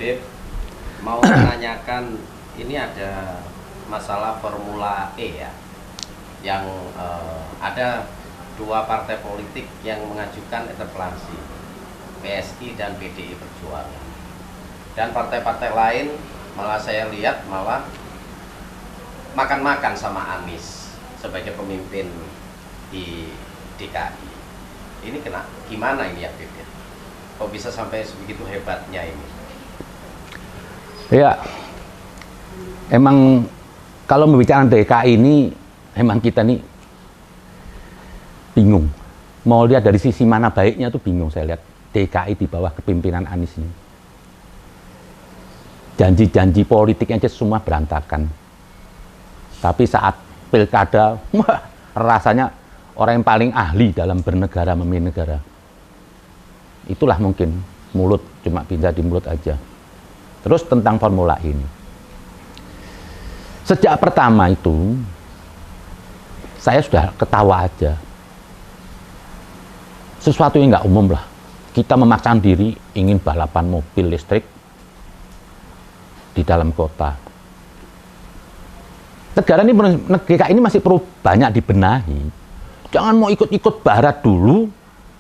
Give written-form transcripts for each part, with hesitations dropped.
Habib mau menanyakan, ini ada masalah Formula E ya, yang ada dua partai politik yang mengajukan interpelasi, PSI dan PDI Perjuangan. Dan partai-partai lain malah saya lihat malah makan-makan sama Anies sebagai pemimpin di DKI. Ini gimana ini ya, Habib? Kok bisa sampai sebegitu hebatnya ini? Ya, emang kalau membicarakan DKI ini, emang kita nih bingung. Mau lihat dari sisi mana baiknya tuh bingung saya lihat DKI di bawah kepemimpinan Anies ini. Janji-janji politiknya aja semua berantakan. Tapi saat pilkada, wah, rasanya orang yang paling ahli dalam bernegara, memimpin negara. Itulah mungkin mulut, cuma pindah di mulut aja. Terus tentang formula ini. Sejak pertama itu, saya sudah ketawa aja. Sesuatu yang nggak umum lah. Kita memaksakan diri ingin balapan mobil listrik di dalam kota. Negara ini, DKI ini masih perlu banyak dibenahi. Jangan mau ikut-ikut barat dulu.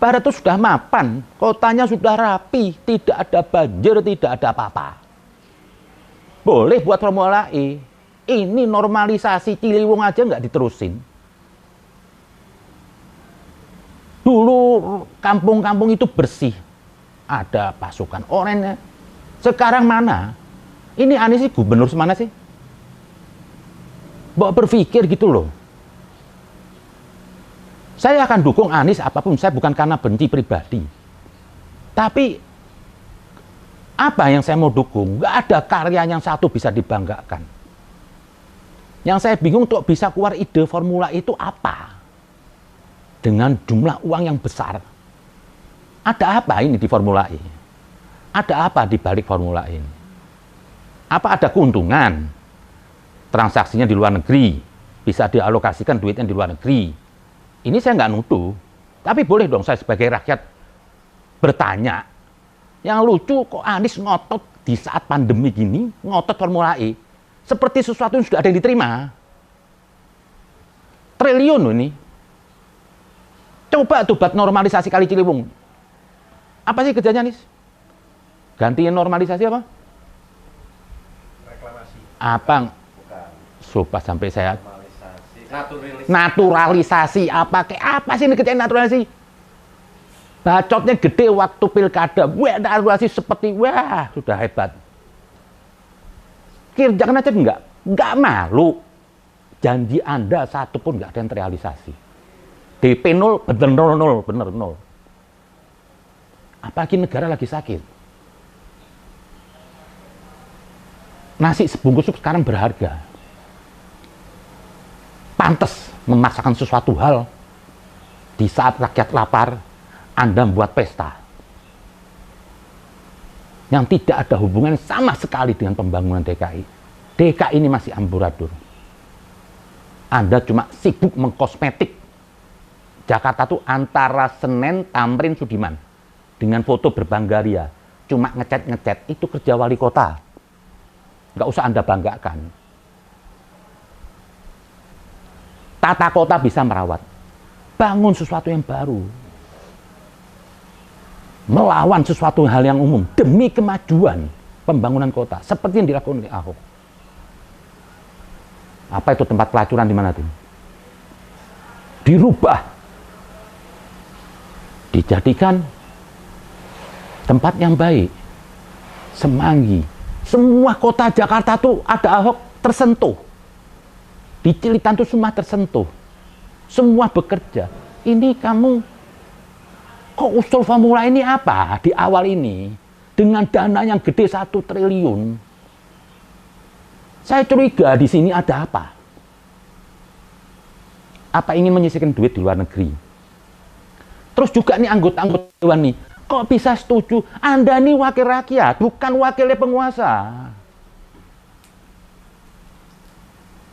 Barat itu sudah mapan, kotanya sudah rapi, tidak ada banjir, tidak ada apa-apa. Boleh buat Formula E. Ini normalisasi Ciliwung aja nggak diterusin. Dulu kampung-kampung itu bersih, ada pasukan oranye. Sekarang mana? Ini Anies sih gubernur semana sih? Bawa berpikir gitu loh. Saya akan dukung Anies apapun, saya bukan karena benci pribadi. Tapi apa yang saya mau dukung? Nggak ada karya yang satu bisa dibanggakan. Yang saya bingung untuk bisa keluar ide formula itu apa? Dengan jumlah uang yang besar. Ada apa ini di Formula E? Ada apa di balik Formula E ini? Apa ada keuntungan? Transaksinya di luar negeri, bisa dialokasikan duitnya di luar negeri. Ini saya nggak nuduh, tapi boleh dong saya sebagai rakyat bertanya. Yang lucu kok Anies ngotot di saat pandemi gini, ngotot Formula E. Seperti sesuatu yang sudah ada yang diterima. Triliun loh ini. Coba tuh buat normalisasi Kali Ciliwung. Apa sih kerjanya Anies? Gantiin normalisasi apa? Reklamasi. Apa? Bukan. Sumpah sampai saya Naturalisasi apa kayak apa sih ini kerjaan naturalisasi? Bacotnya gede waktu pilkada. Wah, naturalisasi seperti wah, sudah hebat. Kerjakan aja enggak malu. Janji Anda satu pun enggak ada yang terrealisasi. DP 0, bener 0, bener 0. Apalagi negara lagi sakit. Nasi sebungkus sup sekarang berharga. Pantes memaksakan sesuatu hal di saat rakyat lapar, Anda membuat pesta yang tidak ada hubungan sama sekali dengan pembangunan DKI. DKI ini masih amburadul. Anda cuma sibuk mengkosmetik. Jakarta tuh antara Senen, Tamrin, Sudirman dengan foto berbanggaria, cuma ngecat-ngecat, itu kerja wali kota. Nggak usah Anda banggakan. Tata kota bisa merawat. Bangun sesuatu yang baru. Melawan sesuatu hal yang umum demi kemajuan pembangunan kota. Seperti yang dilakukan oleh Ahok. Apa itu tempat pelacuran di mana tuh? Dirubah. Dijadikan tempat yang baik. Semanggi. Semua kota Jakarta tuh ada Ahok tersentuh. Di Cilitan itu semua tersentuh. Semua bekerja. Ini kamu, kok usul formula ini apa di awal ini? Dengan dana yang gede 1 triliun. Saya curiga di sini ada apa? Apa ingin menyisihkan duit di luar negeri? Terus juga nih anggota-anggota dewan nih, kok bisa setuju? Anda nih wakil rakyat, bukan wakilnya penguasa.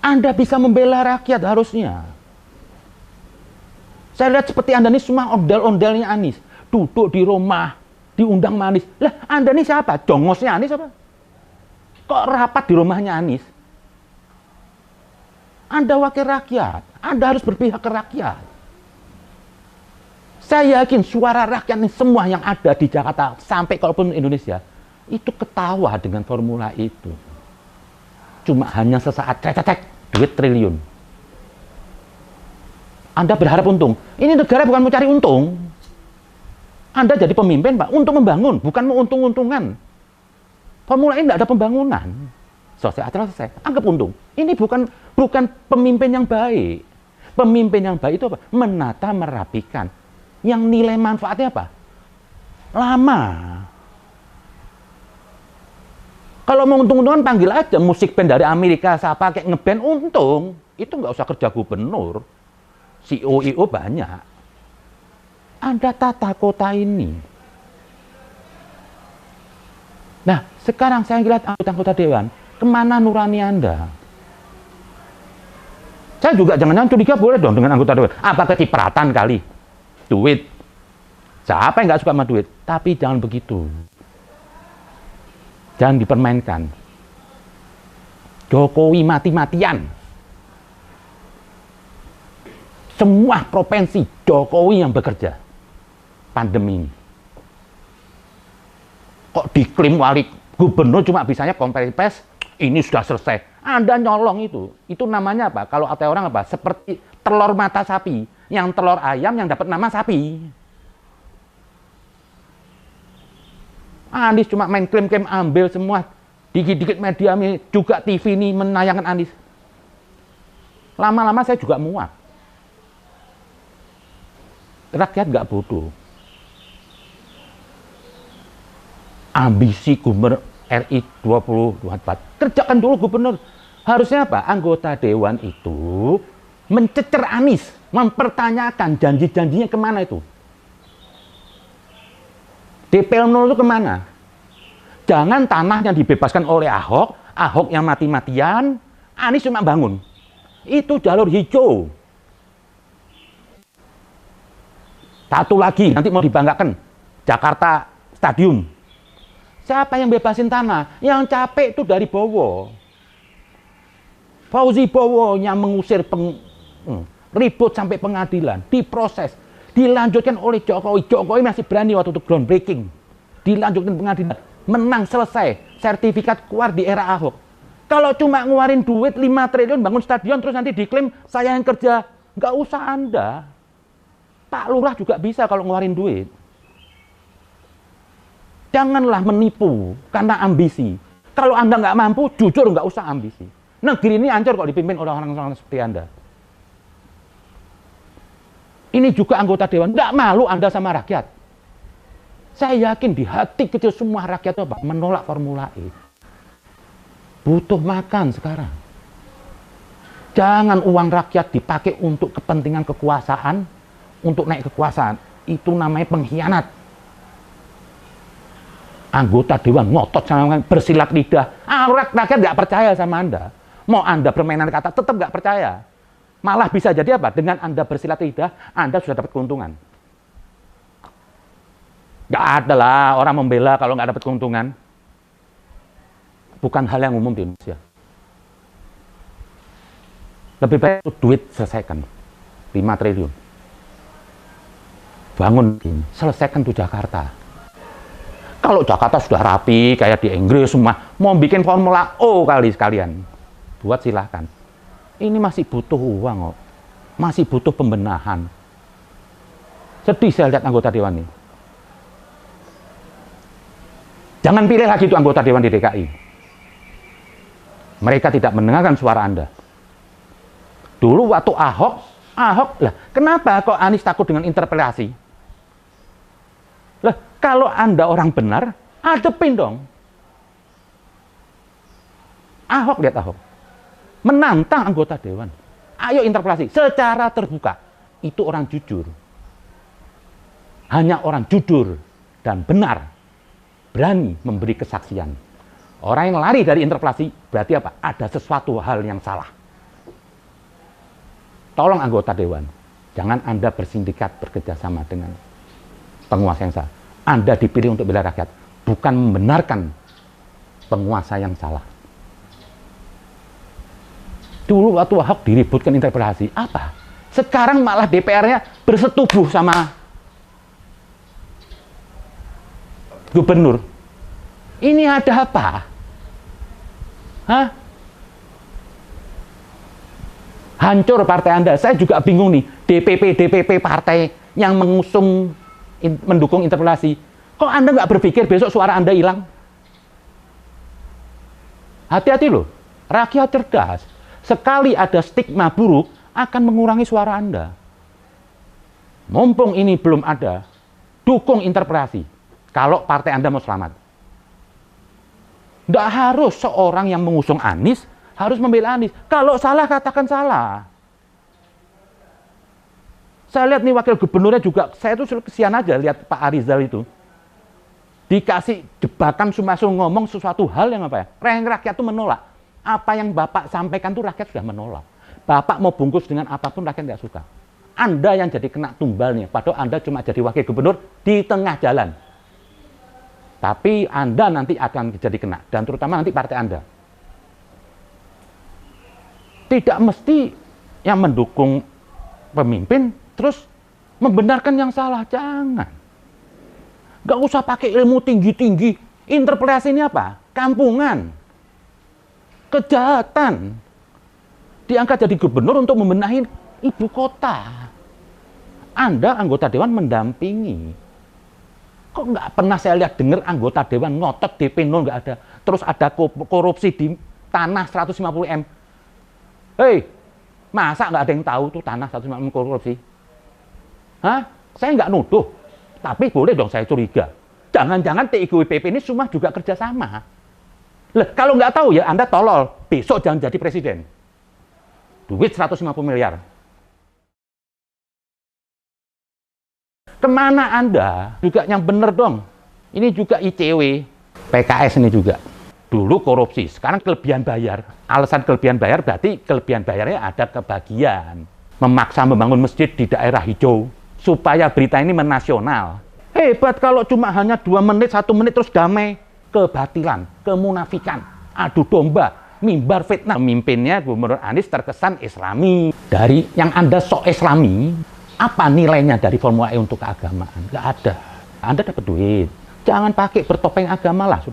Anda bisa membela rakyat harusnya. Saya lihat seperti Anda ini semua ondel-ondelnya Anies. Duduk di rumah, diundang sama Anies. Lah, Anda ini siapa? Jongosnya Anies apa? Kok rapat di rumahnya Anies? Anda wakil rakyat, Anda harus berpihak ke rakyat. Saya yakin suara rakyat ini semua yang ada di Jakarta, sampai kalaupun Indonesia, itu ketawa dengan formula itu. Cuma hanya sesaat, cek, duit triliun. Anda berharap untung. Ini negara bukan mau cari untung. Anda jadi pemimpin, Pak, untuk membangun, bukan mau untung-untungan. Formula ini tidak ada pembangunan. Selesai, acara selesai, anggap untung. Ini bukan pemimpin yang baik. Pemimpin yang baik itu apa? Menata, merapikan. Yang nilai manfaatnya apa? Lama. Kalau mau untung-untungan, panggil aja musik band dari Amerika, saya pakai ngeband untung. Itu nggak usah kerja gubernur. CEO banyak. Anda tata kota ini. Nah, sekarang saya lihat anggota Dewan, kemana nurani Anda? Saya juga jangan-jangan curiga boleh dong dengan anggota Dewan. Apa kecipratan kali? Duit. Siapa yang nggak suka sama duit? Tapi jangan begitu. Jangan dipermainkan. Jokowi mati-matian. Semua provinsi Jokowi yang bekerja. Pandemi ini. Kok diklaim wali gubernur cuma bisanya konferensi pers, ini sudah selesai. Anda nyolong itu. Itu namanya apa? Kalau kata orang apa? Seperti telur mata sapi. Yang telur ayam yang dapat nama sapi. Anies cuma main klaim-klaim, ambil semua. Dikit-dikit media juga TV ini menayangkan Anies. Lama-lama saya juga muak. Rakyat nggak bodoh. Ambisi gubernur RI 2024. Kerjakan dulu gubernur. Harusnya apa? Anggota Dewan itu mencecer Anies, mempertanyakan janji-janjinya kemana itu. DP 0 itu kemana? Jangan tanah yang dibebaskan oleh Ahok, Ahok yang mati-matian, Anies cuma bangun. Itu jalur hijau. Satu lagi, nanti mau dibanggakan, Jakarta Stadium. Siapa yang bebasin tanah? Yang capek itu dari Bowo. Fauzi Bowo yang mengusir ribut sampai pengadilan, diproses, dilanjutkan oleh Jokowi. Jokowi masih berani waktu itu groundbreaking. Dilanjutkan pengadilan, menang selesai, sertifikat keluar di era Ahok. Kalau cuma ngeluarin duit 5 triliun bangun stadion terus nanti diklaim saya yang kerja, nggak usah Anda. Pak Lurah juga bisa kalau ngeluarin duit. Janganlah menipu karena ambisi. Kalau Anda nggak mampu, jujur nggak usah ambisi. Negeri ini hancur kok dipimpin oleh orang-orang seperti Anda. Ini juga anggota Dewan, nggak malu Anda sama rakyat. Saya yakin di hati kecil semua rakyat itu menolak Formula E. Butuh makan sekarang. Jangan uang rakyat dipakai untuk kepentingan kekuasaan, untuk naik kekuasaan. Itu namanya pengkhianat. Anggota Dewan ngotot sama bersilat lidah. Rakyat nggak percaya sama Anda. Mau Anda permainan kata tetap nggak percaya. Malah bisa jadi apa? Dengan Anda bersilat lidah, Anda sudah dapat keuntungan. Nggak ada lah orang membela kalau nggak dapat keuntungan. Bukan hal yang umum di Indonesia. Lebih baik itu duit selesaikan. 5 triliun. Bangun, selesaikan tuh Jakarta. Kalau Jakarta sudah rapi, kayak di Inggris semua, mau bikin Formula O kali sekalian. Buat silahkan. Ini masih butuh uang kok. Masih butuh pembenahan. Sedih saya lihat anggota Dewan ini. Jangan pilih lagi itu anggota Dewan di DKI. Mereka tidak mendengarkan suara Anda. Dulu waktu Ahok lah, kenapa kok Anies takut dengan interpelasi? Lah, kalau Anda orang benar, hadepin dong. Ahok, lihat Ahok. Menantang anggota Dewan. Ayo interpelasi secara terbuka. Itu orang jujur. Hanya orang jujur dan benar berani memberi kesaksian. Orang yang lari dari interpelasi berarti apa? Ada sesuatu hal yang salah. Tolong anggota Dewan, jangan Anda bersindikat bekerja sama dengan penguasa yang sah. Anda dipilih untuk bela rakyat, bukan membenarkan penguasa yang salah. Dulu waktu Ahok diributkan interpelasi, apa? Sekarang malah DPR-nya bersetubuh sama gubernur. Ini ada apa? Hah? Hancur partai Anda. Saya juga bingung nih, DPP partai yang mendukung interpelasi. Kok Anda nggak berpikir besok suara Anda hilang? Hati-hati loh, rakyat cerdas. Sekali ada stigma buruk, akan mengurangi suara Anda. Mumpung ini belum ada, dukung interpelasi. Kalau partai Anda mau selamat. Nggak harus seorang yang mengusung Anies harus membela Anies. Kalau salah, katakan salah. Saya lihat nih wakil gubernurnya juga, saya tuh kesian aja lihat Pak Arizal itu. Dikasih jebakan suruh ngomong sesuatu hal yang apa ya? Rakyat tuh menolak. Apa yang Bapak sampaikan tuh rakyat sudah menolak. Bapak mau bungkus dengan apapun rakyat nggak suka. Anda yang jadi kena tumbalnya, padahal Anda cuma jadi wakil gubernur di tengah jalan. Tapi Anda nanti akan jadi kena, dan terutama nanti partai Anda. Tidak mesti yang mendukung pemimpin terus membenarkan yang salah, jangan. Gak usah pakai ilmu tinggi-tinggi. Interpelasi ini apa? Kampungan. Kejahatan. Diangkat jadi gubernur untuk membenahi ibu kota. Anda anggota dewan mendampingi. Kok nggak pernah saya lihat dengar anggota dewan ngotot DP 0, nggak ada. Terus ada korupsi di tanah 150 M. Hei, masa nggak ada yang tahu tuh tanah 150 M korupsi? Hah? Saya nggak nuduh. Tapi boleh dong saya curiga. Jangan-jangan TIGWPP ini semua juga kerjasama. Lah, kalau nggak tahu ya Anda tolol. Besok jangan jadi presiden. Duit 150 miliar. Kemana Anda? Juga yang bener dong. Ini juga ICW. PKS ini juga. Dulu korupsi, sekarang kelebihan bayar. Alasan kelebihan bayar berarti kelebihan bayarnya ada kebagian. Memaksa membangun masjid di daerah hijau. Supaya berita ini menasional. Hebat kalau cuma hanya 2 menit, 1 menit terus damai. Kebatilan, kemunafikan, adu domba, mimbar fitnah. Pemimpinnya Gubernur Anies terkesan Islami. Dari yang Anda sok Islami, apa nilainya dari Formula E untuk keagamaan? Nggak ada. Anda dapat duit. Jangan pakai bertopeng agama lah.